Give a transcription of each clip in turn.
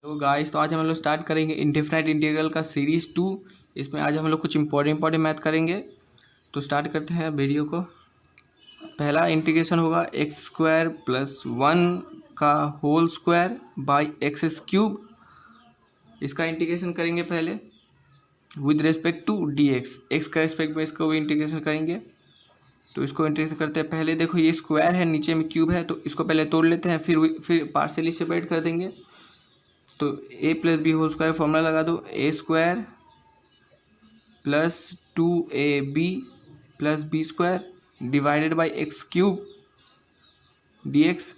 तो गाइस, तो आज हम लोग स्टार्ट करेंगे इंडेफिनाइट इंटीग्रल का सीरीज़ 2। इसमें आज हम लोग कुछ इंपॉर्टेंट मैथ करेंगे। तो स्टार्ट करते हैं वीडियो को। पहला इंटीग्रेशन होगा एक्स स्क्वायर प्लस 1 का whole square by x cube. इसका इंटीग्रेशन करेंगे पहले with respect to d x का रेस्पेक्ट में इसको भी इंटीग्रेशन करेंगे। तो इसको इंटीग्रेशन करते हैं। पहले देखो ये स्क्वायर है, नीचे में क्यूब है, तो इसको पहले तोड़ लेते हैं, फिर पार्शियली सेपरेट कर देंगे। तो a plus b whole square formula लगा दो, a square plus 2ab plus b square divided by x cube d x.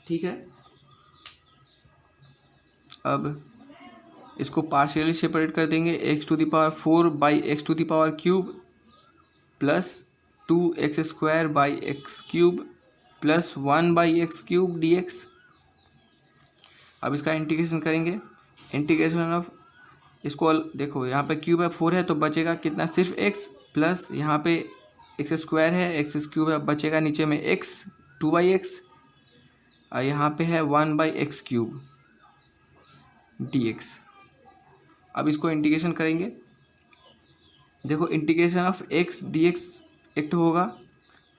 ठीक है, अब इसको पार्शियली सेपरेट कर देंगे। X to the power 4 by x to the power cube plus 2x square by x cube plus 1 by x cube d x. अब इसका integration करेंगे। Integration of इसको देखो, यहाँ पे क्यूब है, 4 है, तो बचेगा कितना, सिर्फ x प्लस यहाँ पे एक्स स्क्वायर है, एक्स क्यूब है, बचेगा नीचे में x 2 बाई एक्स और यहाँ पे है 1 by x cube d x. अब इसको इंटीग्रेशन करेंगे। देखो integration of x D x एक तो होगा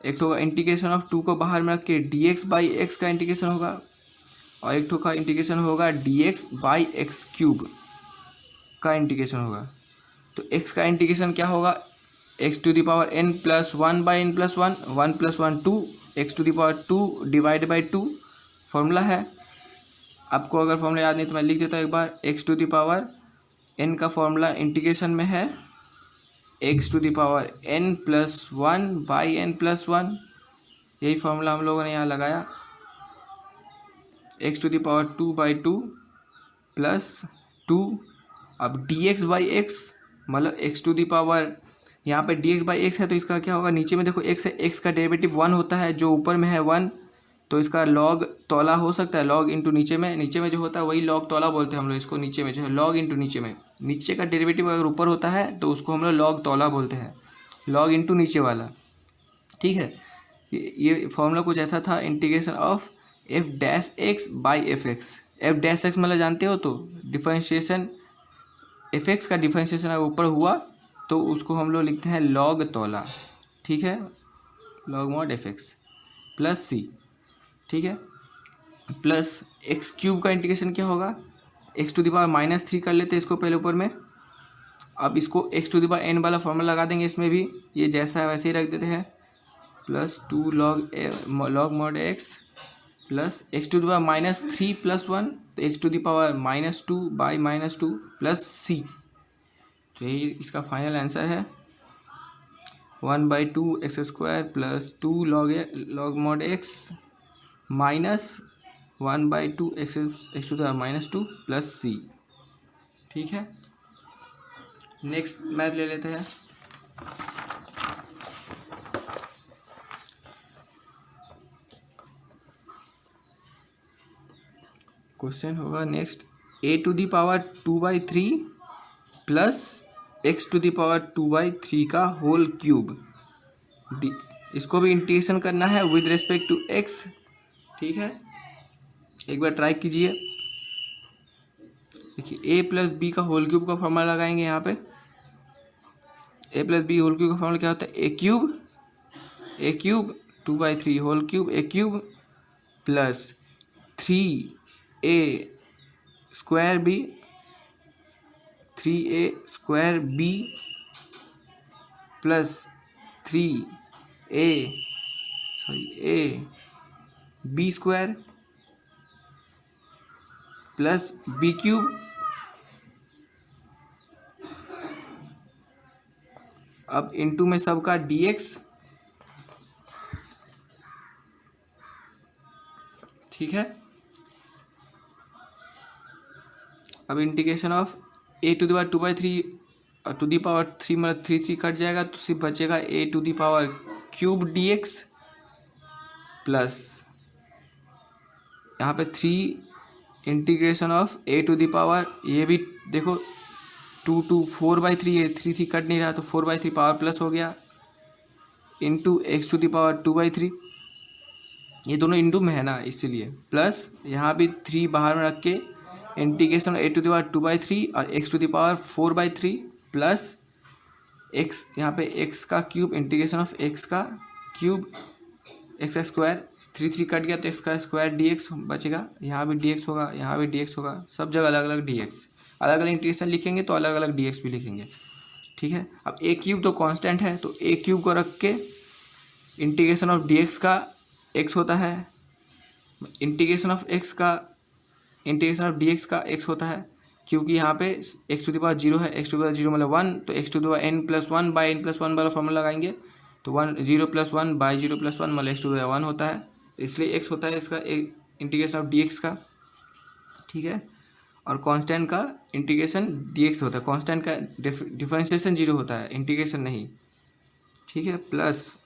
इंटीग्रेशन ऑफ 2 को बाहर में रख के डी एक्स बाई एक्स का इंटीग्रेशन होगा, और एक का इंटीग्रेशन होगा d x by x cube का इंटीग्रेशन होगा। तो x का इंटीग्रेशन क्या होगा, x to the power n plus 1 by n plus 1, 1 plus 1 2, x to the power 2 divide by 2 formula है। आपको अगर फॉर्मूला याद नहीं तो मैं लिख देता हूँ एक बार। x to the power n का फॉर्मूला इंटीग्रेशन में है x to the power n plus 1 by n plus 1, यही फॉर्मूला हम लोगों ने यहाँ लगाया। x to the power 2 by 2 plus 2। अब dx बाई एक्स मतलब x टू दी पावर, यहाँ पे dx बाई एक्स है तो इसका क्या होगा, नीचे में देखो x है, x का डेरिवेटिव 1 होता है, जो ऊपर में है 1, तो इसका log तौला हो सकता है, log इंटू नीचे में जो होता है वही log तौला बोलते हैं हम लोग इसको। नीचे में जो है log इंटू नीचे का डेरिवेटिव अगर ऊपर होता है तो उसको हम लोग log तौला बोलते हैं, log इंटू नीचे वाला। ठीक है, ये फॉर्मूला कुछ ऐसा था, integration of F dash x by F x. F dash x मतलब जानते हो, तो डिफरेंशिएशन एफ एक्स का डिफरेंशिएशन अगर ऊपर हुआ तो उसको हम लोग लिखते हैं लॉग तौला। ठीक है, log mod f x plus c. ठीक है, प्लस एक्स क्यूब का इंटीग्रेशन क्या होगा, एक्स टू द पावर -3 कर लेते हैं इसको पहले ऊपर में। अब इसको x to the power n वाला फॉर्मूला लगा देंगे, इसमें भी ये जैसा है वैसे ही रख देते हैं, plus 2 log mod x plus x to the power -3 plus 1, तो x to the power -2 by -2 plus c. तो यही इसका फाइनल आंसर है, 1 by 2 x square plus 2 log mod x minus 1 by 2 x to the power -2 plus c. ठीक है, next math ले लेते हैं। क्वेश्चन होगा next, a to the power 2/3 plus x to the power 2/3 का होल क्यूब। इसको भी इंटीग्रेशन करना है विद रेस्पेक्ट टू x। ठीक है, एक बार ट्राई कीजिए। देखिए a प्लस बी का होल क्यूब का फॉर्मूला लगाएंगे यहाँ पे। a plus b whole cube का फॉर्मूला क्या होता है, a cube 2/3 whole cube a cube plus 3a square b 3a square b plus 3a b square plus b cube. अब इनटू में सबका dx। ठीक है, अब integration of a to the power 2/3 to the power 3 मतलब 3 cut जाएगा, तो सिर्फ बचेगा a to the power cube dx plus यहाँ पे 3 integration of a to the power, ये भी देखो 2 4/3 है, 3 कट नहीं रहा तो 4/3 पावर प्लस हो गया, into x to the power 2/3। ये दोनों इंटू में है ना, इसीलिए प्लस यहाँ भी 3 बाहर में रख के integration a to the power 2/3 और x to the power 4/3 plus x, यहाँ पे एक्स का क्यूब, इंटीग्रेशन ऑफ एक्स का क्यूब एक्स का स्क्वायर, 3 कट गया तो एक्स का स्क्वायर डी एक्स बचेगा, यहाँ भी डी एक्स होगा, यहाँ भी डी एक्स होगा, सब जगह अलग अलग डी एक्स, अलग अलग इंटीग्रेशन लिखेंगे तो अलग अलग डी एक्स भी लिखेंगे। ठीक है, अब ए क्यूब तो कांस्टेंट है, तो ए क्यूब को रख के इंटीग्रेशन ऑफ डी एक्स का एक्स होता है, इंटीग्रेशन ऑफ एक्स का, इंटीग्रेशन ऑफ डी एक्स का एक्स होता है, क्योंकि यहाँ पे एक्स टू द पावर 0 है, एक्स टू द पावर 0 मतलब 1, तो x to the power n+1 by n+1 वाला फॉर्मूला लगाएंगे तो 0+1 बाई 0+1 मतलब एक्स टू द पावर 1 होता है, इसलिए एक्स होता है इसका इंटीग्रेशन ऑफ डी एक्स का। ठीक है, और कांस्टेंट का इंटीग्रेशन डी एक्स होता है, कांस्टेंट का डिफरेंशिएशन 0 होता है, इंटीग्रेशन नहीं। ठीक है, प्लस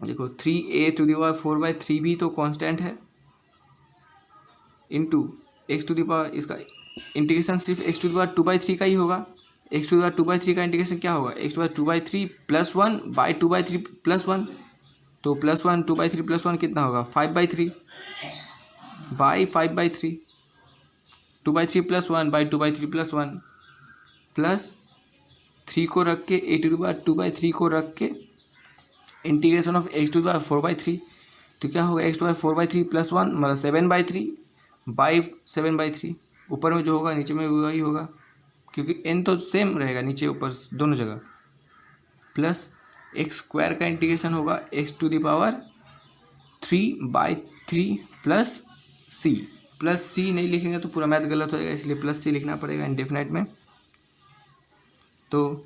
देखो 3a टू द पावर 4/3 भी तो कांस्टेंट है, into x to the power, इसका इंटीग्रेशन सिर्फ एक्स टू द पावर 2/3 का ही होगा, एक्स टू द पावर 2/3 का इंटीग्रेशन क्या होगा, x to the power 2/3 + 1 by 2/3 + 1, तो +1 2/3 + 1 कितना होगा 5/3 बाई 5/3, 2/3 + 1 बाई 2/3 + 1 प्लस 3 को रख के ए टू द पावर 2/3 को रख के integration of x to the power 4/3, तो क्या होगा एक्स टू द पावर 4/3 + 1 मतलब 7/3 बाई 7/3, ऊपर में जो होगा नीचे में वही होगा, क्योंकि n तो सेम रहेगा नीचे ऊपर दोनों जगह, प्लस एक्स स्क्वायर का इंटीग्रेशन होगा x to the power 3/3 plus c, plus c नहीं लिखेंगे तो पूरा मैथ गलत हो जाएगा, इसलिए प्लस सी लिखना पड़ेगा इंडेफिनाइट में। तो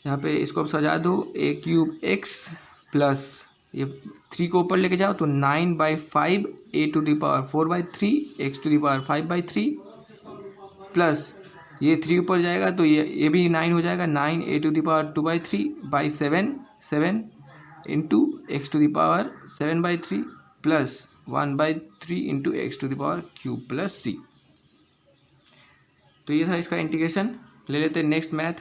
यहाँ पे इसको अब सजा दो, ए क्यूब एक्स प्लस ये 3 को ऊपर लेके जाओ तो 9/5 a to the power 4/3 x to the power 5/3 plus ये 3 ऊपर जाएगा तो ये भी 9 हो जाएगा, 9 a to the power 2/3 by 7 into x to the power 7/3 plus 1/3 into x to the power cube plus c. तो ये था इसका इंटीग्रेशन। ले लेते हैं next math.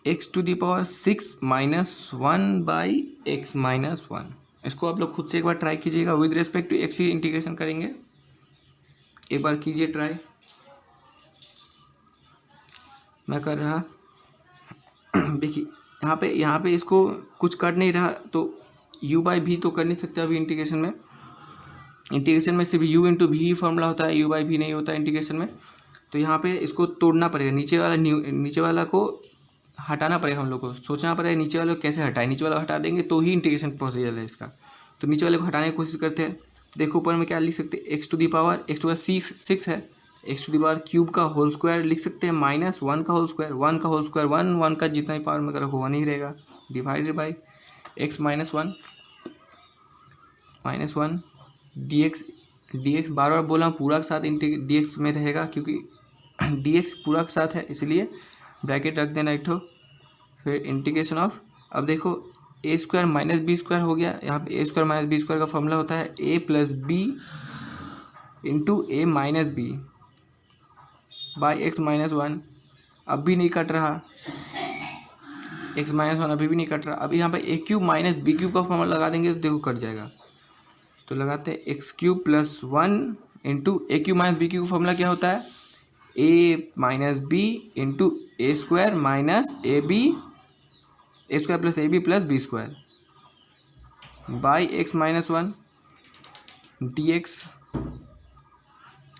X to the power 6 - 1 by x - 1, इसको आप लोग खुद से एक बार ट्राई कीजिएगा, विद रेस्पेक्ट टू एक्स ही इंटीग्रेशन करेंगे, एक बार कीजिए ट्राई। मैं कर रहा, देखिए यहाँ पे इसको कुछ कर नहीं रहा तो u/v तो कर नहीं सकते अभी इंटीग्रेशन में, इंटीग्रेशन में सिर्फ u इंटू वी ही फॉर्मूला होता है, u/v नहीं होता इंटीग्रेशन में। तो यहाँ पे इसको तोड़ना पड़ेगा, नीचे वाला को हटाना पड़ेगा, हम लोग को सोचना पड़ेगा नीचे वाले को कैसे हटाए, नीचे वाला हटा देंगे तो ही इंटीग्रेशन प्रोसीजर है इसका। तो नीचे वाले को हटाने की कोशिश करते हैं, देखो ऊपर में क्या लिख सकते हैं, एक्स टू द पावर 6 है, x to the power cube का होल स्क्वायर लिख सकते हैं, -1 का होल स्क्वायर, 1 का होल स्क्वायर 1 का जितना ही पावर में रखो 1 ही रहेगा, डिवाइडेड बाई एक्स -1 dx बार बार बोला पूरा के साथ dx में रहेगा, क्योंकि dx पूरा के साथ है इसलिए ब्रैकेट रख देना एक ठो, फिर इंटीग्रेशन ऑफ, अब देखो a² - b² हो गया, यहाँ पे a² - b² का फॉर्मूला होता है a + b into a - b by x -1, अब भी नहीं कट रहा, x -1 अभी भी नहीं कट रहा, अभी यहाँ पे a³ - b³ का फॉर्मूला लगा देंगे तो देखो कट जाएगा। तो लगाते हैं x³ + 1 इंटू a³ - b³ का फॉर्मूला क्या होता है, a - b into a² - ab, a² + ab + b² by x -1 dx।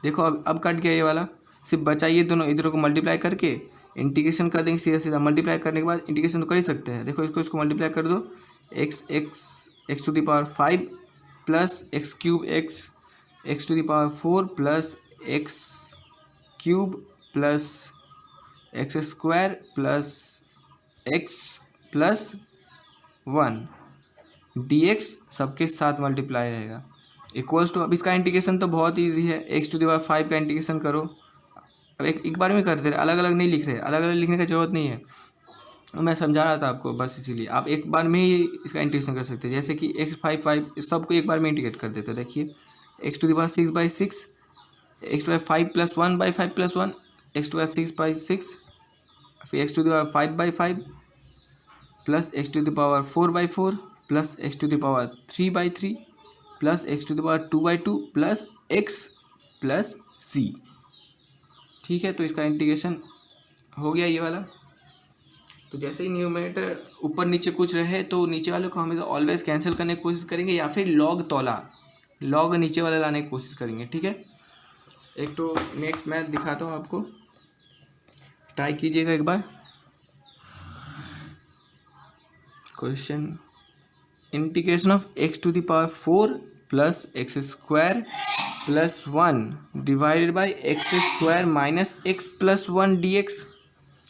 देखो अब कट गया ये वाला, सिर्फ बचा ये दोनों, इधरों को मल्टीप्लाई करके इंटीग्रेशन कर देंगे, सीधा सीधा मल्टीप्लाई करने के बाद इंटीग्रेशन तो कर ही सकते हैं। देखो इसको मल्टीप्लाई कर दो, x to the power 5 plus x³ x to the power 4 plus x³ plus x² plus x plus 1 dx सबके साथ मल्टीप्लाई रहेगा, इक्वल्स टू, अब इसका इंटीग्रेशन तो बहुत ईजी है, एक्स टू द पावर 5 का इंटीग्रेशन करो, अब एक बार में करते रहे, अलग अलग नहीं लिख रहे, अलग अलग लिखने की ज़रूरत नहीं है, मैं समझा रहा था आपको बस, इसीलिए आप एक बार में ही इसका इंटीग्रेशन कर सकते हैं, जैसे कि x5 सबको एक बार में इंटीग्रेट कर देते हैं। देखिए x to the power 6/6, x to the power 5 + 1/5 + 1, x to the power 6/6, फिर x to the power 5/5 plus x to the power 4/4 plus x to the power 3/3 plus x to the power 2/2 plus x plus c. ठीक है, तो इसका integration हो गया ये वाला। तो जैसे ही न्यूमरेटर ऊपर नीचे कुछ रहे तो नीचे वाले को हमेशा ऑलवेज कैंसिल करने की कोशिश करेंगे या फिर लॉग तौला, लॉग नीचे वाला लाने की कोशिश करेंगे। ठीक है, एक तो नेक्स्ट मैथ दिखाता हूँ आपको, ट्राई कीजिएगा एक बार। Question, integration of x to the power 4 plus x square plus 1 divided by x square minus x plus 1 dx।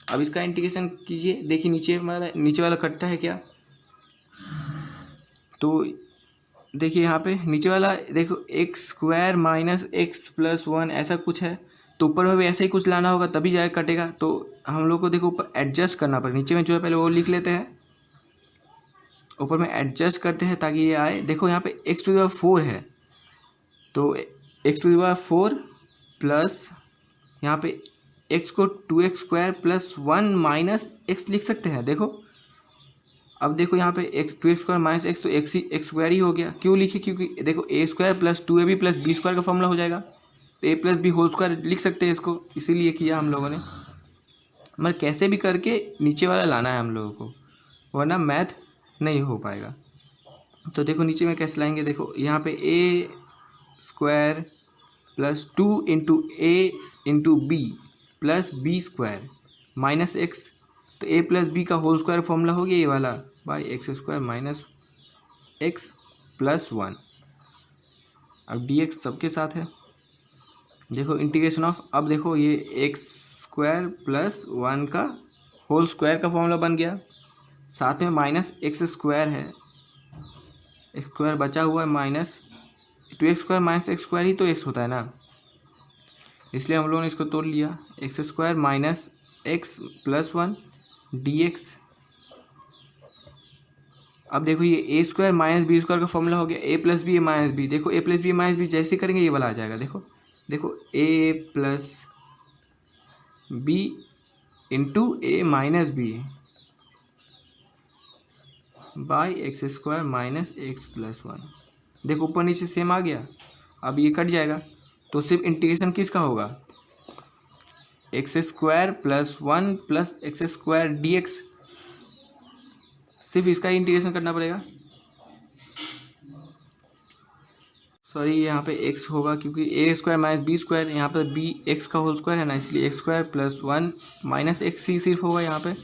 अब इसका इंटीग्रेशन कीजिए, देखिए नीचे वाला कटता है क्या, तो देखिए यहाँ पे नीचे वाला देखो x square minus x plus 1 ऐसा कुछ है, तो ऊपर में भी ऐसा ही कुछ लाना होगा तभी जाके कटेगा। तो हम लोग को देखो ऊपर एडजस्ट करना पड़ेगा, नीचे में जो है पहले वो लिख लेते हैं, ऊपर में एडजस्ट करते हैं ताकि ये आए। देखो यहाँ पे एक्स टू द पावर 4 है, तो x to the power 4 plus यहाँ पे एक्स को 2x square plus 1 minus x लिख सकते हैं। देखो अब देखो यहाँ पे x 2x square minus x, तो एक्स स्क्वायर ही हो गया। क्यों लिखे, क्योंकि देखो a square plus 2ab plus b square का फॉर्मूला हो जाएगा, तो a plus b whole square लिख सकते हैं इसको, इसीलिए किया हम लोगों ने। मतलब कैसे भी करके नीचे वाला लाना है हम लोगों को, वरना मैथ नहीं हो पाएगा। तो देखो नीचे में कैसे लाएंगे, देखो यहाँ पे a square plus 2 into a into b plus b square minus x, तो ए प्लस बी का होल स्क्वायर फॉर्मूला हो गया ये वाला, by x square minus x plus 1। अब डी एक्स सबके साथ है, देखो इंटीग्रेशन ऑफ, अब देखो ये एक्स स्क्वायर प्लस 1 का होल स्क्वायर का फॉर्मूला बन गया, साथ में माइनस एक्स स्क्वायर है, एक्स स्क्वायर बचा हुआ है minus 2x square minus x square ही तो एक्स होता है ना, इसलिए हम लोगों ने इसको तोड़ लिया। X square minus x plus 1 dx। अब देखो ये a square minus b square का फॉर्मूला हो गया, a plus b minus b. देखो a plus b minus b जैसे करेंगे ये वाला आ जाएगा, देखो a plus b into a minus b by x square minus x plus 1। देखो ऊपर नीचे सेम आ गया, अब ये कट जाएगा, तो सिर्फ इंटीग्रेशन किसका होगा, x square plus 1 plus x square dx, सिर्फ इसका ही इंटीग्रेशन करना पड़ेगा। सॉरी यहाँ पे x होगा क्योंकि a square minus b square, यहाँ पे बी एक्स का होल स्क्वायर है ना, इसलिए x square plus 1 minus x ही सिर्फ होगा यहाँ पे,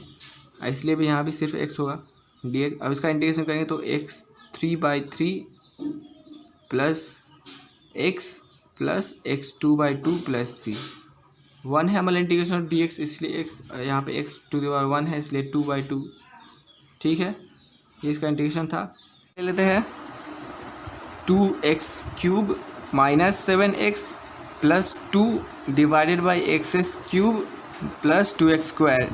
इसलिए भी यहाँ भी सिर्फ x होगा dx। अब इसका इंटीग्रेशन करेंगे तो x 3/3 plus x plus x 2/2 plus c 1 है हमारा इंटीग्रेशन ऑफ dx, इसलिए x यहाँ पे x टू द पावर 1 है इसलिए 2/2। ठीक है, ये इसका इंटीग्रेशन था। ले लेते हैं 2x cube minus 7x plus 2 divided by x cube plus 2x square,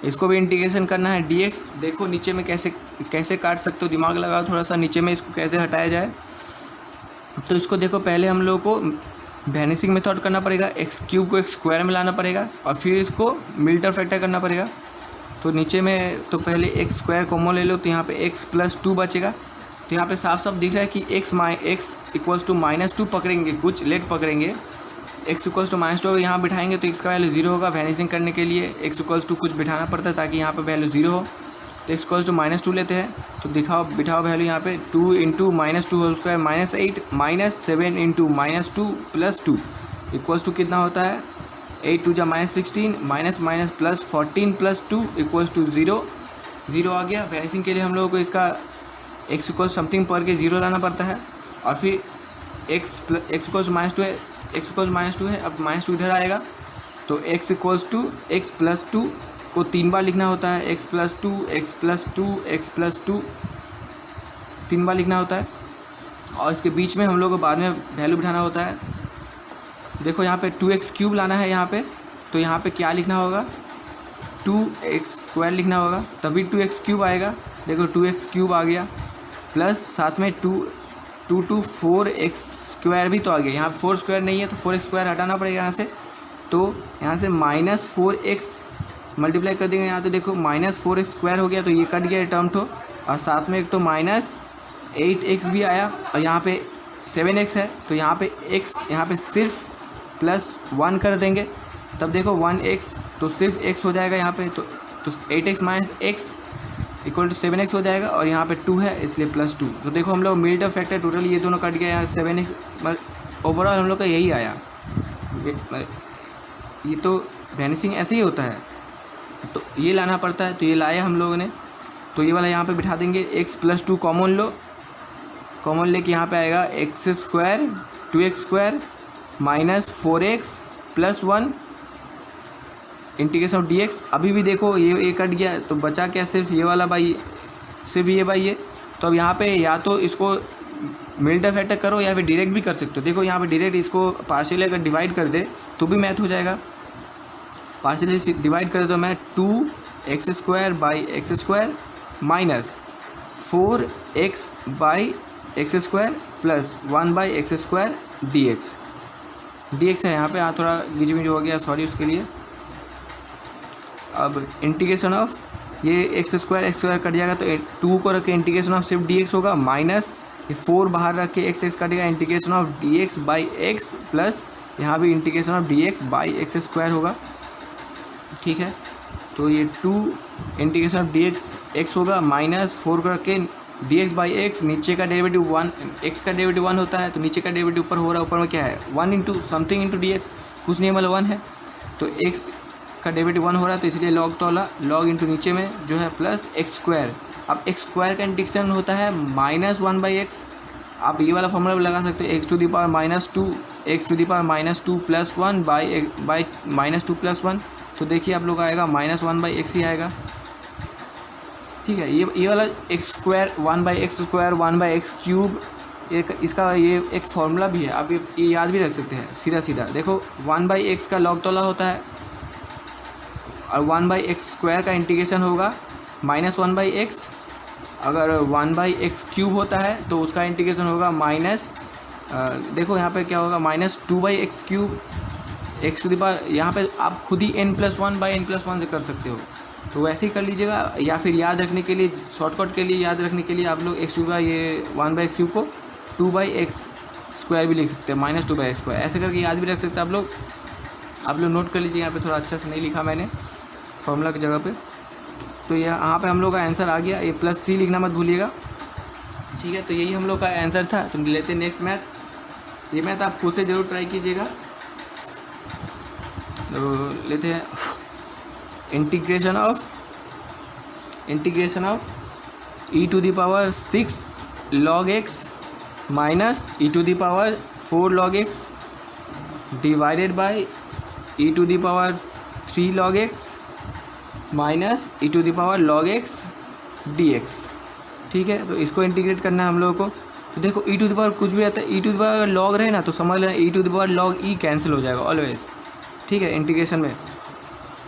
इसको भी इंटीग्रेशन करना है dx। देखो नीचे में कैसे काट सकते हो, दिमाग लगाओ थोड़ा सा, नीचे में इसको कैसे हटाया जाए। तो इसको देखो पहले हम लोग को वैनिशिंग मेथड करना पड़ेगा, एक्स क्यूब को एक्स स्क्वायर में लाना पड़ेगा और फिर इसको मिल्टर फैक्टर करना पड़ेगा। तो नीचे में तो पहले एक्स स्क्वायर कॉमन ले लो, तो यहाँ पे एक्स प्लस 2 बचेगा, तो यहाँ पे साफ साफ दिख रहा है कि एक्स इक्वल्स टू -2 पकड़ेंगे, कुछ लेट पकड़ेंगे, एक्स इक्वल्स टू -2 यहाँ बिठाएंगे तो एक्स का वैल्यू 0 होगा। वैनिशिंग करने के लिए एक्स इक्वल्स टू कुछ बिठाना पड़ता है ताकि यहाँ पे वैल्यू 0 हो, तो एक्स इक्वल्स टू -2 लेते हैं, तो बिठाओ वैल्यू यहाँ पे 2 into -2 whole square -8 minus 7 into -2 plus 2 equals to कितना होता है 8 2 जा -16 minus minus plus 14 plus 2 equals to 0 आ गया। वैनिशिंग के लिए हम लोगों को इसका एक्स इक्वल्स समथिंग पर के 0 लाना पड़ता है और फिर एक्स इक्वल्स -2 है, एक्स इक्वल्स -2 है, अब -2 इधर आएगा तो x equals to x plus 2 को 3 बार लिखना होता है, x plus 2 x plus 2 x plus 2 3 बार लिखना होता है और इसके बीच में हम लोग को बाद में वैल्यू बिठाना होता है। देखो यहाँ पे 2x क्यूब लाना है यहाँ पे, तो यहाँ पे क्या लिखना होगा 2x स्क्वायर लिखना होगा, तभी 2x क्यूब आएगा। देखो 2x क्यूब आ गया प्लस साथ में 2 to 4x स्क्वायर भी तो आ गया, यहाँ 4 स्क्वायर नहीं है तो 4x स्क्वायर हटाना पड़ेगा यहाँ से, तो यहाँ से -4x मल्टीप्लाई कर देंगे यहाँ, तो देखो -4x स्क्वायर हो गया तो ये कट गया टर्म, तो और साथ में एक तो माइनस 8x भी आया, और यहाँ पे 7x है, तो यहाँ पे x यहाँ पे सिर्फ +1 कर देंगे, तब देखो 1x तो सिर्फ x हो जाएगा यहाँ पे, तो 8x minus x equal to 7x हो जाएगा, और यहाँ पे 2 है इसलिए +2। तो देखो हम लोग मिड टर्म फैक्टर टोटल ये दोनों कट गया, यहाँ 7x ओवरऑल हम लोग का यही आया। ये तो वैनिसिंग ऐसे ही होता है, तो ये लाना पड़ता है, तो ये लाया हम लोगों ने। तो ये वाला यहाँ पे बिठा देंगे, x + 2 कॉमन लो, कॉमन लेके यहाँ पे आएगा x² 2x² minus 4x + 1 integration of dx। अभी भी देखो ये कट गया, तो बचा क्या, सिर्फ ये वाला बाई, सिर्फ ये बाई ये। तो अब यहाँ पे या तो इसको मिड टर्म फैक्टर करो या फिर डायरेक्ट भी कर सकते हो। देखो यहाँ पे डायरेक्ट इसको पार्शियली अगर डिवाइड कर दे तो भी मैथ हो जाएगा। पार्शियली डिवाइड करे तो मैं 2x² x² minus 4x x² plus 1 x² dx है। यहाँ पे थोड़ा गिजमिज हो गया, सॉरी उसके लिए। अब इंटीग्रेशन ऑफ ये x² कट जाएगा, तो 2 को रख के इंटीग्रेशन ऑफ सिर्फ dx होगा, माइनस ये 4 बाहर रख के x कटेगा, integration of dx by x plus यहाँ भी integration of dx by x² होगा, ठीक है। तो ये 2 इंटीग्रेशन ऑफ dx x होगा, माइनस 4 को रख के dx बाई x, नीचे का डेरिवेटिव 1, x का डेरिवेटिव 1 होता है, तो नीचे का डेरिवेटिव ऊपर हो रहा है, ऊपर में क्या है 1 इंटू समथिंग इंटू dx, कुछ नहीं मतलब 1 है, तो x का डेरिवेटिव 1 हो रहा है, तो इसलिए log तोला, log इंटू नीचे में जो है प्लस x²। अब x² का इंटीग्रेशन होता है -1/x। आप ये वाला फॉर्मूला भी लगा सकते हो, x⁻−2 x⁻−2 + 1 बाई -2 + 1, तो देखिए आप लोग आएगा -1/x ही आएगा, ठीक है। ये वाला x² 1/x², 1/x³, एक इसका ये एक फॉर्मूला भी है, आप ये याद भी रख सकते हैं सीधा सीधा। देखो 1/x का log तोला होता है, और 1/x² का इंटीग्रेशन होगा -1/x। अगर 1/x³ होता है तो उसका इंटीग्रेशन होगा देखो यहाँ पे क्या होगा -2/x³, यहाँ पे आप खुद ही n+1/n+1 से कर सकते हो, तो वैसे ही कर लीजिएगा। या फिर याद रखने के लिए, शॉर्टकट के लिए याद रखने के लिए आप लोग ये 1/x³ को 2/x² भी लिख सकते हैं, -2/x², ऐसे करके याद भी रख सकते हैं आप लोग नोट कर लीजिए। यहाँ पे थोड़ा अच्छा से नहीं लिखा मैंने फॉर्मूला की जगह पे। तो यहाँ पे हम लोग का आंसर आ गया, ये +c लिखना मत भूलिएगा, ठीक है। तो यही हम लोग का आंसर था। तो लेते हैं नेक्स्ट मैथ। ये मैथ आप खुद से ज़रूर ट्राई कीजिएगा। तो लेते हैं integration of e⁻6 log x minus e⁻4 log x divided by e⁻3 log x minus e⁻log x dx, ठीक है। तो इसको इंटीग्रेट करना है हम लोगों को। तो देखो कुछ भी आता है, e⁻log रहे ना तो समझ लेना e⁻log e कैंसिल हो जाएगा ऑलवेज, ठीक है। इंटीग्रेशन में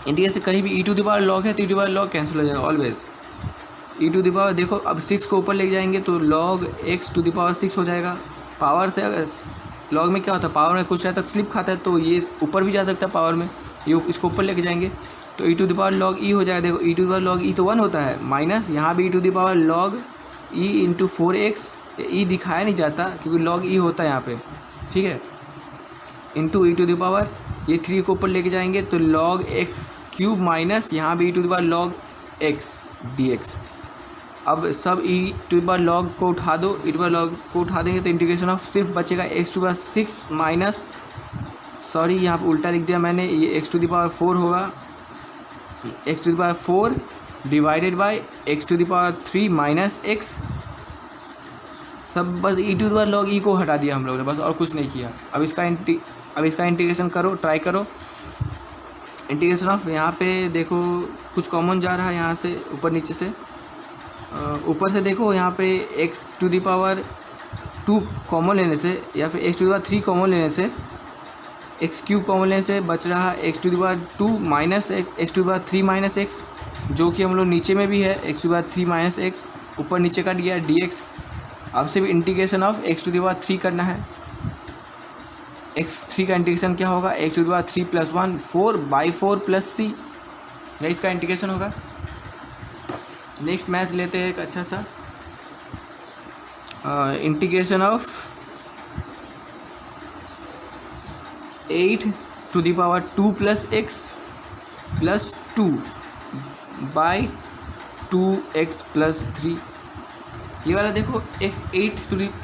कहीं भी e⁻log है तो e⁻log कैंसिल हो जाएगा ऑलवेज। देखो अब 6 को ऊपर ले जाएंगे तो log x⁻6 हो जाएगा। पावर से अगर log में क्या होता है, पावर में कुछ रहता है स्लिप खाता है, तो ये ऊपर भी जा सकता है पावर में, ये इसको ऊपर लेके जाएंगे तो e⁻log e हो जाएगा। देखो e⁻log e तो 1 होता है, माइनस यहाँ भी e⁻log e into 4x, e दिखाया नहीं जाता क्योंकि log e होता है यहाँ पे, ठीक है, इंटू ये 3 को ऊपर लेके जाएंगे तो log x³ माइनस यहाँ भी e⁻log x dx। अब सब e⁻log को उठा दो, e⁻log को उठा देंगे तो इंटीग्रेशन ऑफ सिर्फ बचेगा x⁻6 माइनस, सॉरी यहाँ पर उल्टा लिख दिया मैंने, ये x⁻4 होगा, x⁻4 divided by x⁻3 minus x। सब बस e⁻log e को हटा दिया हम लोगों ने, बस और कुछ नहीं किया। अब इसका इंटीग्रेशन करो, ट्राई करो। इंटीग्रेशन ऑफ यहाँ पे देखो कुछ कॉमन जा रहा है यहाँ से, ऊपर नीचे से, ऊपर से देखो यहाँ पे x⁻2 कॉमन लेने से या फिर x⁻3 कॉमन लेने से, x³ कॉमन लेने से बच रहा है x⁻2 minus x⁻3 minus x, जो कि हम लोग नीचे में भी है x⁻3 माइनस x, ऊपर नीचे कट गया dx। अब सिर्फ इंटीग्रेशन ऑफ x⁻3 करना है। x3 का इंटीग्रेशन क्या होगा, x⁻3 + 1 4/4 + c, यही इसका इंटीग्रेशन होगा। नेक्स्ट मैथ लेते हैं एक अच्छा सा। Integration of 8 to the power 2 plus x plus 2 by 2x plus 3। ये वाला देखो एक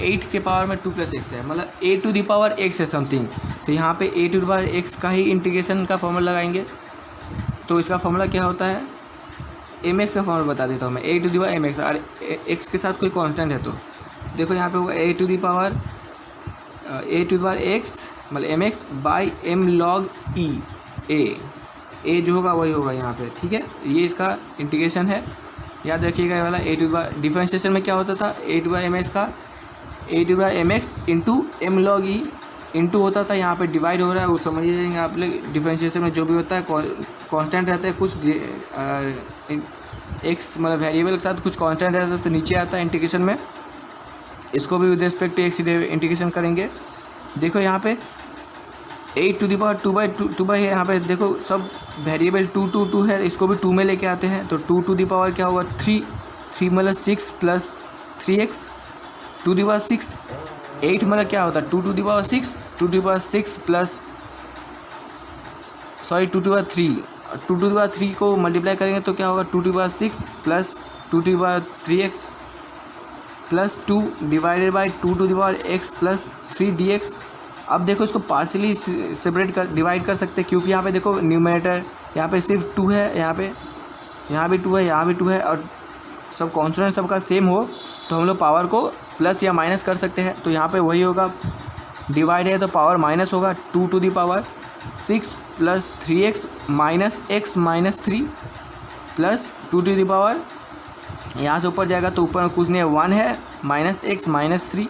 8 के पावर में 2 प्लस एक्स है, मतलब a to the power x है समथिंग। तो यहाँ पे a to the power x का ही इंटीग्रेशन का फॉर्मूला लगाएंगे। तो इसका फॉर्मूला क्या होता है, mx का फॉर्मूला बता देता हूँ मैं, a to the power mx, और x के साथ कोई कांस्टेंट है तो देखो यहाँ पे होगा a to the power x मतलब mx by m log e a जो होगा वही होगा यहाँ पे, ठीक है। ये इसका इंटीग्रेशन है, याद रखिएगा। ये वाला a to the power differentiation में क्या होता था, a to the power mx का a to the power mx into m log e into होता था, यहाँ पे डिवाइड हो रहा है, वो समझ जाएंगे आप लोग। डिफरेंशिएशन में जो भी होता है कांस्टेंट रहता है, कुछ x मतलब वेरिएबल के साथ कुछ कांस्टेंट रहता है तो नीचे आता है इंटीग्रेशन में। इसको भी with respect to x integration करेंगे। देखो यहाँ पे 8 टू द पावर 2 बाई यहाँ पे देखो सब वेरिएबल 2 है, इसको भी 2 में लेके आते हैं तो 2 टू द पावर क्या होगा 3 मतलब 6 plus 3x 2 to the power 6। 8 मतलब क्या होता है 2 to the power 6 2 to the power 6 plus 2 to the power 3 2 to the power 3 को मल्टीप्लाई करेंगे तो क्या होगा 2 to the power 6 plus 2 to the power 3x plus 2 divided by 2 to the power x plus 3 dx। अब देखो इसको partially divide कर सकते हैं, क्योंकि यहाँ पे देखो न्यूमरेटर यहाँ पे सिर्फ 2 है, यहाँ भी 2 है, यहाँ भी 2 है, और सब कॉन्स्टेंट सबका सेम हो तो हम लोग पावर को प्लस या माइनस कर सकते हैं। तो यहाँ पे वही होगा, डिवाइड है तो पावर माइनस होगा 2 to the power 6 plus 3x minus x minus 3 plus 2 to the power, यहाँ से ऊपर जाएगा तो ऊपर में कुछ नहीं है 1 है माइनस x माइनस 3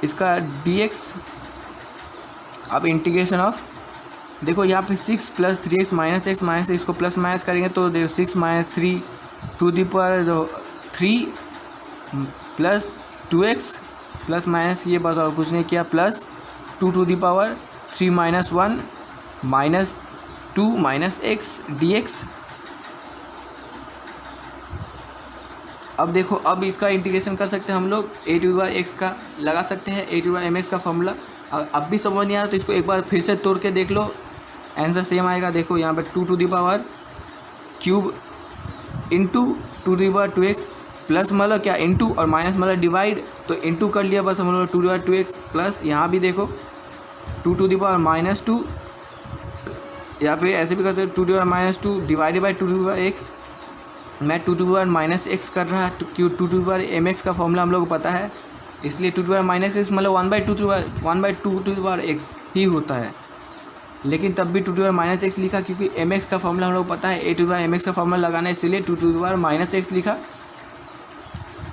इसका dx। अब इंटीग्रेशन ऑफ देखो यहाँ पे 6 plus 3x minus x minus, इसको प्लस माइनस करेंगे तो देखो 6 minus 3 to the power 3 plus 2x plus minus ये बस और कुछ नहीं किया, plus 2 to the power 3 minus 1 minus 2 minus x dx। अब देखो अब इसका इंटीग्रेशन कर सकते हैं हम लोग, a to the power x का लगा सकते हैं, a to the power mx का फॉर्मूला। अब भी समझ नहीं आ रहा तो इसको एक बार फिर से तोड़ के देख लो, आंसर सेम आएगा। देखो यहाँ पे 2 to the power cube into 2 to the power 2x plus मतलब क्या इंटू और माइनस मतलब डिवाइड, तो इंटू कर लिया बस हम लोग 2 to the power 2x plus यहाँ भी देखो 2 टू द पावर माइनस 2, या फिर ऐसे भी कर सकते 2 to the power minus 2 divided by 2 to the power x। मैं 2 to the power minus x कर रहा है क्यों 2 टू द पावर mx का फॉर्मूला हम लोग को पता है, इसलिए 2 to the power minus x मतलब 1/2 टू द पावर x ही होता है। लेकिन तब भी 2 to the power minus x लिखा क्योंकि mx का फॉर्मूला हम लोग को पता है, a to the power mx का फॉर्मूला लगाना है इसलिए 2 to the power minus x लिखा।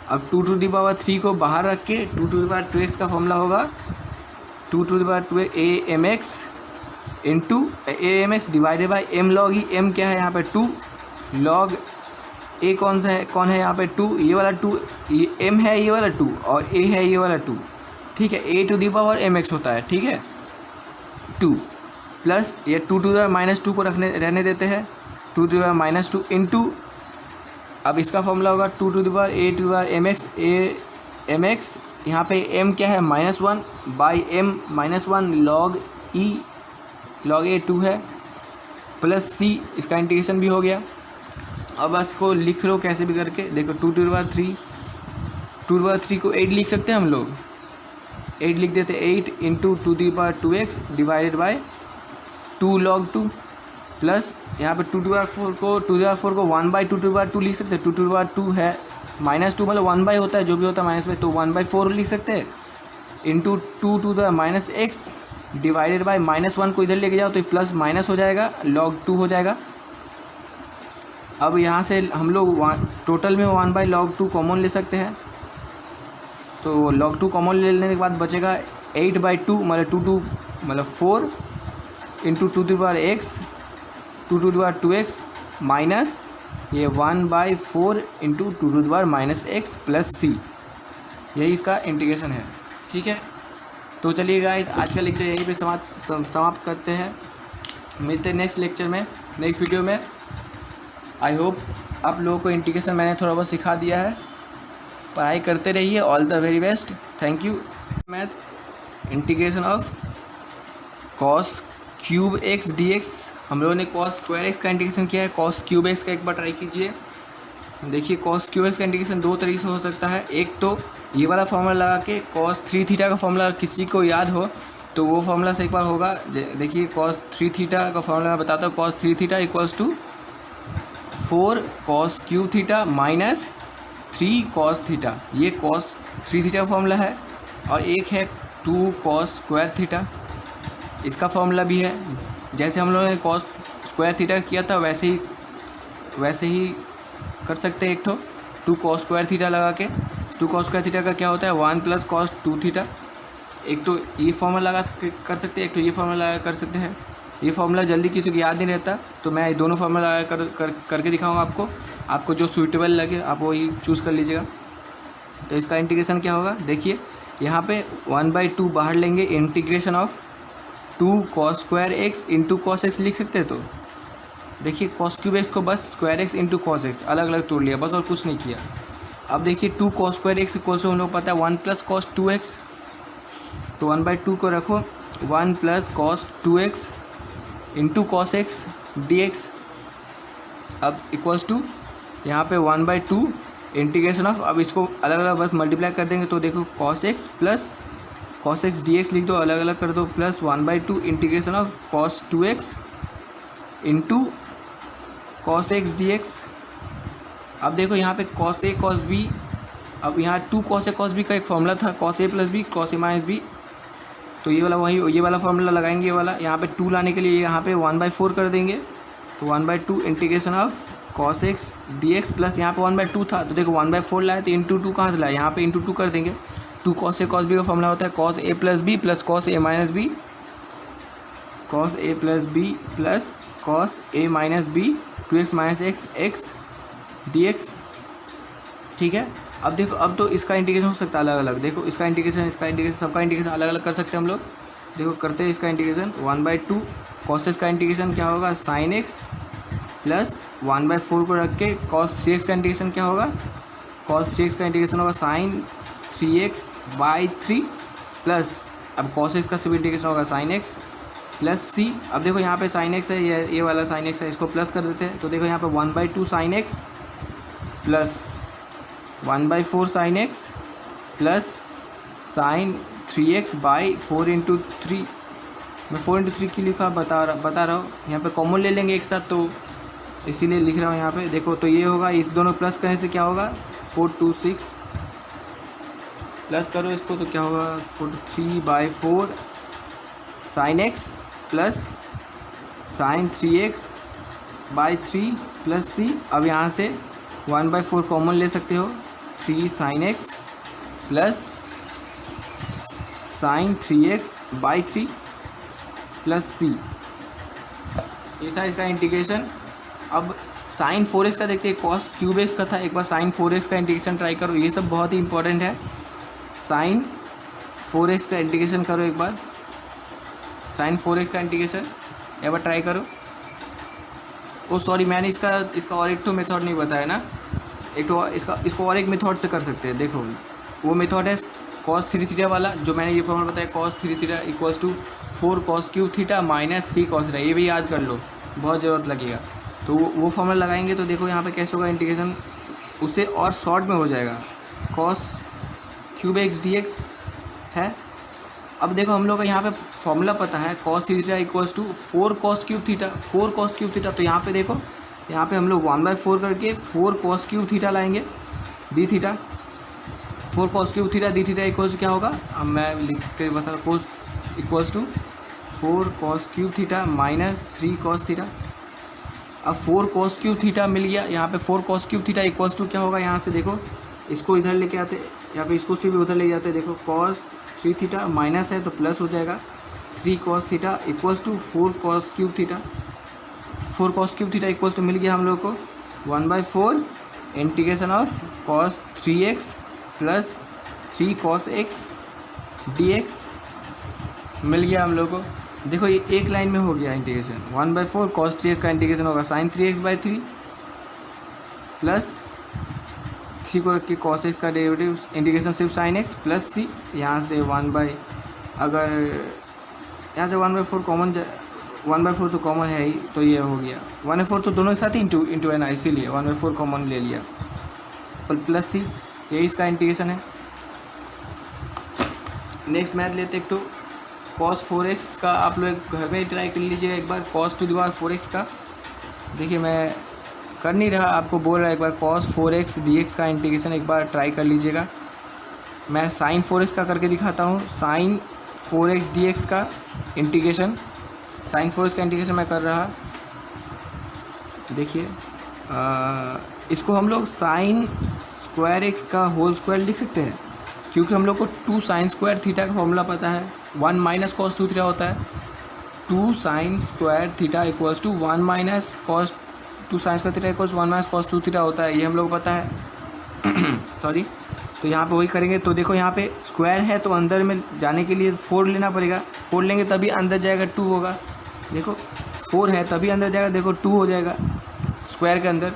अब 2 टू द पावर 3 को बाहर रख के 2 टू द पावर 2x का फॉर्मूला होगा 2 to the power amx into amx divided by m log e, m क्या है यहाँ पे 2 log a कौन है यहाँ पे 2, ये वाला 2, ये m है ये वाला 2 और a है ये वाला 2, ठीक है। a to the power mx होता है, ठीक है 2 प्लस ये 2 टू द पावर माइनस 2 को रहने देते हैं 2 to the power minus 2 into, अब इसका फॉर्मूला होगा 2 to the power a to the power mx यहाँ पे m क्या है -1 by m -1 log e log a 2 है प्लस c, इसका इंटीग्रेशन भी हो गया। अब इसको लिख लो कैसे भी करके, देखो 2 टू द पावर 3 को 8 लिख सकते हैं हम लोग, 8 लिख देते 8 into 2 to the power 2x divided by 2 log 2 plus यहाँ पे 2 टू द पावर 4 को 2 टू द पावर 4 को 1/2 टू द पावर 2 लिख सकते हैं, 2 टू द पावर 2 है -2 मतलब 1/, होता है जो भी होता है माइनस में, तो 1/4 लिख सकते हैं into 2 to the minus x divided by -1 को इधर लेके जाओ तो प्लस माइनस हो जाएगा log 2 हो जाएगा। अब यहाँ से हम लोग टोटल में 1/log 2 कॉमन ले सकते हैं, तो log 2 कॉमन ले लेने के बाद बचेगा 8/2 मतलब 4 into 2 to the power x 2 to the power 2x minus ये 1/4 into 2 to the power minus x plus c, यही इसका इंटीग्रेशन है, ठीक है। तो चलिए गाइस आज का लेक्चर यहीं पे समाप्त करते हैं, मिलते हैं नेक्स्ट लेक्चर में नेक्स्ट वीडियो में। आई होप आप लोगों को इंटीग्रेशन मैंने थोड़ा बहुत सिखा दिया है। पढ़ाई करते रहिए। All the very best, thank you. Math integration of cos cube x d x, हम लोगों ने कॉस स्क्वायर एक्स का इंटीग्रेशन किया है, कॉस क्यूब एक्स का एक बार ट्राई कीजिए। देखिए कॉस क्यूब एक्स का इंटीग्रेशन दो तरीके से हो सकता है। एक तो ये वाला फॉर्मूला लगा के कॉस 3 थीटा का फॉर्मूला किसी को याद हो तो वो फॉर्मूला से एक बार होगा। देखिए कॉस 3 थीटा का फॉर्मूला मैं बताता हूँ। Cos 3 theta equals to 4 cos cube theta minus 3 cos theta, ये कॉस 3 थीटा का फॉर्मूला है। और एक है 2 कॉस स्क्वायर थीटा, इसका फॉर्मूला भी है। जैसे हम लोगों ने कॉस स्क्वायर थीटा किया था वैसे ही कर सकते हैं। एक तो 2 कॉस स्क्वायर थीटा लगा के, 2 कॉस स्क्वायर थीटा का क्या होता है 1 प्लस कॉस 2 थीटा। एक तो ये फॉर्मूला कर सकते हैं, एक तो ये फॉर्मूला लगा कर सकते हैं। ये फॉर्मूला जल्दी किसी को याद नहीं रहता तो मैं दोनों फार्मूला लगा करके दिखाऊंगा आपको जो सूटेबल लगे आप वही चूज़ कर लीजिएगा। तो इसका इंटीग्रेशन क्या होगा, देखिए यहाँ पे 1/2 बाहर लेंगे, integration of 2 cos square x into cos x लिख सकते हैं। तो देखिए कॉस क्यूब एक्स को बस square x into cos x अलग अलग तोड़ लिया बस, और कुछ नहीं किया। अब देखिए 2 कॉस स्क्वायर एक्स इक्वल से हम लोग पता है 1 प्लस कॉस 2x, तो 1/2 को रखो 1 plus cos 2x into cos x d x. अब इक्वल्स टू यहाँ पे 1/2 इंटीग्रेशन ऑफ, अब इसको अलग अलग बस मल्टीप्लाई कर देंगे तो देखो cos x plus cos x d x लिख दो, अलग अलग कर दो, plus 1/2 integration of cos 2x into cos x d x. अब देखो यहाँ पे कॉस ए कॉस बी, अब यहाँ 2 कॉस ए कॉस बी का एक फॉर्मूला था cos a plus B cos a minus B, तो ये वाला फॉर्मूला लगाएंगे। ये वाला यहाँ पे 2 लाने के लिए यहाँ पे 1/4 कर देंगे, तो 1/2 integration of cos x d x plus यहाँ पे 1/2 था तो देखो 1/4 लाए तो इंटू 2 कहाँ से लाए, यहाँ पे इंटू 2 कर देंगे। 2 कॉस ए कॉस बी का फॉर्मूला होता है cos a plus b plus cos a minus b, cos a plus b plus cos a minus b 2x minus x d x. ठीक है, अब देखो अब तो इसका इंटीग्रेशन हो सकता है अलग अलग। देखो इसका इंटीग्रेशन सबका इंटीग्रेशन अलग अलग कर सकते हैं हम लोग। देखो करते हैं इसका इंटीग्रेशन 1/2 कॉस एक्स का इंटीग्रेशन क्या होगा साइन एक्स प्लस 1/4 को रख के कॉस 3x का इंटीग्रेशन क्या होगा, कॉस 3x का इंटीग्रेशन होगा साइन 3x/3 प्लस अब कॉस एक्स का सिर्फ इंटीग्रेशन होगा साइन एक्स प्लस सी। अब देखो यहाँ पे साइन एक्स है, ये वाला साइन एक्स है, इसको प्लस कर देते हैं तो देखो यहाँ पे 1/2 sign x plus 1/4 sign x plus sign 3x/4 into 3, मैं 4 इंटू 3 की लिखा बता रहा हूँ। यहाँ पे कॉमन ले लेंगे एक साथ तो इसीलिए लिख रहा हूँ यहाँ पे। देखो तो ये होगा, इस दोनों प्लस करने से क्या होगा 426 प्लस करो इसको तो क्या होगा 43/4 sine x plus sine 3x/3 plus c. अब यहाँ से 1/4 कॉमन ले सकते हो, 3 sine x plus sine 3x/3 plus c. ये था इसका इंटीग्रेशन। अब साइन 4x का देखते हैं, कॉस क्यूब एक्स का था, एक बार साइन 4x का इंटीग्रेशन ट्राई करो, ये सब बहुत ही इंपॉर्टेंट है। साइन 4x का इंटीग्रेशन करो एक बार, साइन 4x का इंटीग्रेशन एक बार ट्राई करो। ओ सॉरी मैंने इसका और एक तो मेथड नहीं बताया ना, एक तो इसको और एक मेथड से कर सकते हैं। देखो वो मेथड है कॉस 3 थीटा वाला, जो मैंने ये फॉर्मूला बताया cos 3 theta equals to 4 cos cube theta minus 3 cos theta, ये भी याद कर लो बहुत ज़रूरत लगेगा। तो वो फॉर्मूला लगाएंगे तो देखो यहाँ पे कैसे होगा इंटीग्रेशन, उससे और शॉर्ट में हो जाएगा cos cube x d x है। अब देखो हम लोग का यहाँ पे फॉर्मूला पता है cos theta equals to 4 cos cube theta, 4 cos cube theta. तो यहाँ पे देखो यहाँ पे हम लोग 1/4 करके 4 कॉस क्यूब थीटा लाएंगे d theta, 4 cos cube theta d theta equals क्या होगा, अब मैं लिख के बता, cos equals to 4 cos cube theta minus 3 cos theta. अब 4 कॉस क्यूब थीटा मिल गया, यहाँ पे 4 cos cube theta equals to क्या होगा, यहाँ से देखो इसको इधर लेके आते, यहाँ पे इसको सिर्फ उधर ले जाते, देखो कॉस 3 थीटा माइनस है तो प्लस हो जाएगा 3 cos theta equals to 4 cos cube theta. 4 cos cube theta equals to मिल गया हम लोग को 1/4 integration of cos 3x plus 3 cos x dx मिल गया हम लोग को। देखो ये एक लाइन में हो गया इंटीग्रेशन, 1/4 कॉस 3x का इंटीग्रेशन होगा साइन 3x/3 प्लस सी को रख के कॉस एक्स का डेरिवेटिव इंटीग्रेशन सिर्फ साइन एक्स प्लस सी, यहाँ से 1/, अगर यहाँ से 1/4 कॉमन, 1/4 तो कॉमन है ही, तो ये हो गया 1/4 तो दोनों के साथ ही इंटू है ना, इसीलिए 1/4 कॉमन ले लिया और प्लस सी, यही इसका इंटीग्रेशन है। नेक्स्ट मैथ लेते एक तो cos 4x का, आप लोग घर में ट्राई कर लीजिएगा एक बार, cos to the power 4x का। देखिए मैं कर नहीं रहा, आपको बोल रहा है एक बार cos 4x dx का इंटीग्रेशन एक बार ट्राई कर लीजिएगा। मैं sin 4x का करके दिखाता हूँ, sin 4x dx का इंटीग्रेशन, sin 4x का इंटीग्रेशन मैं कर रहा। देखिए इसको हम लोग sin स्क्वायर एक्स का होल स्क्वायर लिख सकते हैं, क्योंकि हम लोग को 2 sin स्क्वायर थीटा का फॉर्मूला पता है, 1 माइनस कॉस 2 थीटा होता है। 2 sin square theta equals to 1 minus cos 2 sin square theta equals 1 minus cos 2 theta होता है, ये हम लोग को पता है। सॉरी, तो यहाँ पे वही करेंगे। तो देखो यहाँ पे स्क्वायर है तो अंदर में जाने के लिए 4 लेना पड़ेगा, 4 लेंगे तभी अंदर जाएगा 2 होगा। देखो 4 है तभी अंदर जाएगा, देखो 2 हो जाएगा स्क्वायर के अंदर।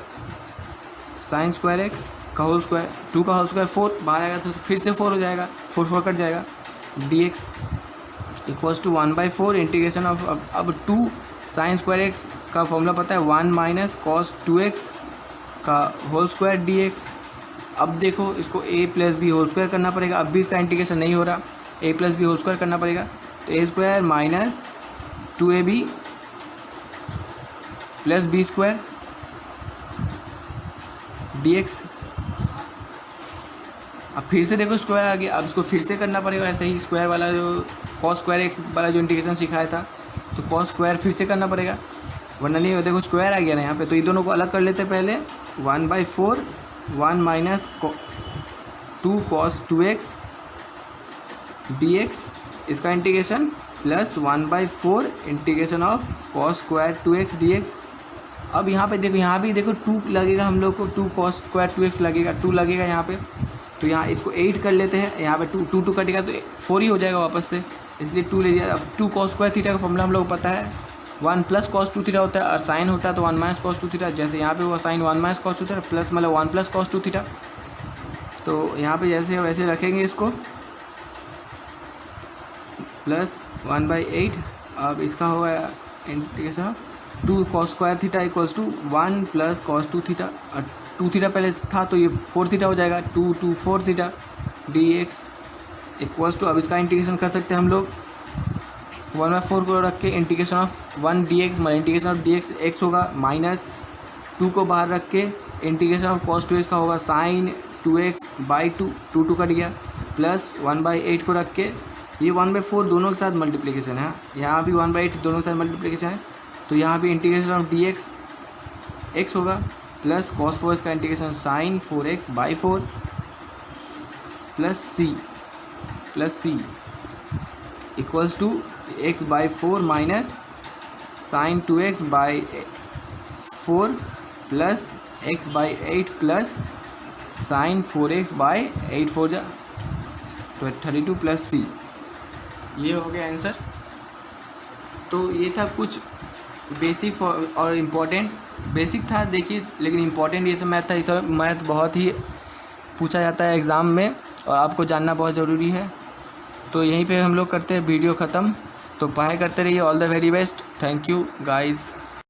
sin स्क्वायर एक्स का होल स्क्वायर, 2 का होल स्क्वायर 4 बाहर आएगा तो फिर से 4 हो जाएगा, 4 कट जाएगा। dx equals to 1/4 integration of, अब 2 sin स्क्वायर एक्स का फॉर्मूला पता है, 1 माइनस कॉस 2x का होल स्क्वायर dx। अब देखो इसको a plus b whole square करना पड़ेगा, अब भी इसका इंटीग्रेशन नहीं हो रहा, a plus b whole square करना पड़ेगा, तो a square minus 2ab plus b square dx। अब फिर से देखो स्क्वायर आ गया, अब इसको फिर से करना पड़ेगा ऐसे ही, स्क्वायर वाला जो कॉस स्क्वायर एक्स वाला जो इंटीग्रेशन सिखाया था, तो कॉस स्क्वायर फिर से करना पड़ेगा, वरना नहीं। देखो स्क्वायर आ गया ना यहाँ पे, तो ये दोनों को अलग कर लेते पहले। 1/4 1 माइनस 2 cos 2x dx इसका integration plus 1/4 integration of cos square 2x dx। अब यहाँ पे देखो, यहाँ भी देखो 2 लगेगा हम लोग को, 2 cos स्क्वायर 2x लगेगा, 2 लगेगा यहाँ पे, तो यहाँ इसको 8 कर लेते हैं। यहाँ पे 2 कटेगा तो 4 ही हो जाएगा वापस से, इसलिए 2 ले लिया। अब 2 cos स्क्वायर थीटा का फॉर्मूला हम लोग को पता है, 1 प्लस cos 2 थीटा होता है, और साइन होता है तो 1 माइनस cos 2 थीटा। जैसे यहाँ पे हुआ sine 1 minus cos 2 theta plus मतलब 1 प्लस cos 2 थीटा, तो यहाँ पे जैसे वैसे रखेंगे इसको, प्लस 1/8। अब इसका होगा integration 2 cos square theta equals to 1 plus cos 2 theta, और 2 थीटा पहले था तो ये 4 थीटा हो जाएगा, 2 4 थीटा dx इक्वल्स टू, अब इसका इंटीग्रेशन कर सकते हैं हम लोग, 1/4 को रख के इंटीग्रेशन ऑफ 1 dx, मतलब इंटीग्रेशन ऑफ dx x होगा, माइनस 2 को बाहर रख के इंटीग्रेशन ऑफ cos 2x का होगा साइन 2x/2, 2 कट गया, प्लस 1/8 को रख के, ये 1/4 दोनों के साथ मल्टीप्लिकेशन है, यहाँ भी 1/8 दोनों के साथ मल्टीप्लिकेशन है, तो यहाँ भी इंटीग्रेशन ऑफ dx x होगा, प्लस cos 4x का integration sine 4x/4 plus c equals to x/4 minus sine 2x/4 plus x/8 plus sine 4x/8, 4 जा तो 32 प्लस c, ये हो गया आंसर। तो ये था कुछ बेसिक और इम्पोर्टेंट, बेसिक था देखिए, लेकिन इम्पोर्टेंट ये सब मैथ था। ये सब मैथ बहुत ही पूछा जाता है एग्ज़ाम में और आपको जानना बहुत ज़रूरी है। तो यहीं पे हम लोग करते हैं वीडियो ख़त्म, तो पढ़ाई करते रहिए। All the very best, thank you guys.